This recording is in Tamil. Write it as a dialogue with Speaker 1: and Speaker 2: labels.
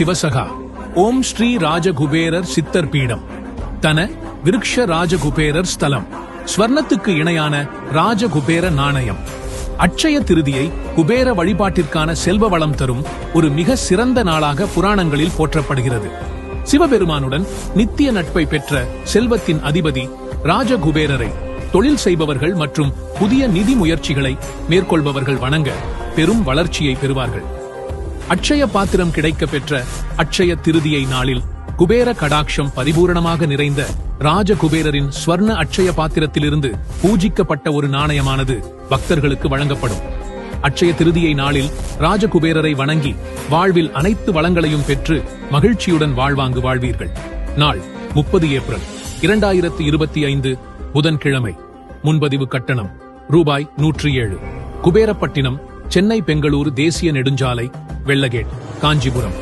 Speaker 1: சிவசகா ஓம் ஸ்ரீ ராஜகுபேரர் சித்தர் பீடம் தன விருக்ஷ ராஜகுபேரர் ஸ்தலம் ஸ்வர்ணத்துக்கு இணையான ராஜகுபேர நாணயம். அட்சய திருதியை குபேர வழிபாட்டிற்கான செல்வ வளம் தரும் ஒரு மிக சிறந்த நாளாக புராணங்களில் போற்றப்படுகிறது. சிவபெருமானுடன் நித்திய நட்பை பெற்ற செல்வத்தின் அதிபதி ராஜகுபேரரை தொழில் செய்பவர்கள் மற்றும் புதிய நிதி முயற்சிகளை மேற்கொள்பவர்கள் வணங்க பெரும் வளர்ச்சியை பெறுவார்கள். அட்சய பாத்திரம் கிடைக்க பெற்ற அட்சய திருதியை நாளில் குபேர கடாட்சம் பரிபூரணமாக நிறைந்த ராஜகுபேரரின் ஸ்வர்ண அட்சய பாத்திரத்திலிருந்து பூஜிக்கப்பட்ட ஒரு நாணயமானது பக்தர்களுக்கு வழங்கப்படும். அட்சய திருதியை நாளில் ராஜகுபேரரை வணங்கி வாழ்வில் அனைத்து வளங்களையும் பெற்று மகிழ்ச்சியுடன் வாழ்வீர்கள். நாள் 30 ஏப்ரல் 2025 புதன்கிழமை. முன்பதிவு கட்டணம் ரூபாய் 107. குபேரப்பட்டினம், சென்னை பெங்களூரு தேசிய நெடுஞ்சாலை, வெள்ளகேட், காஞ்சிபுரம்.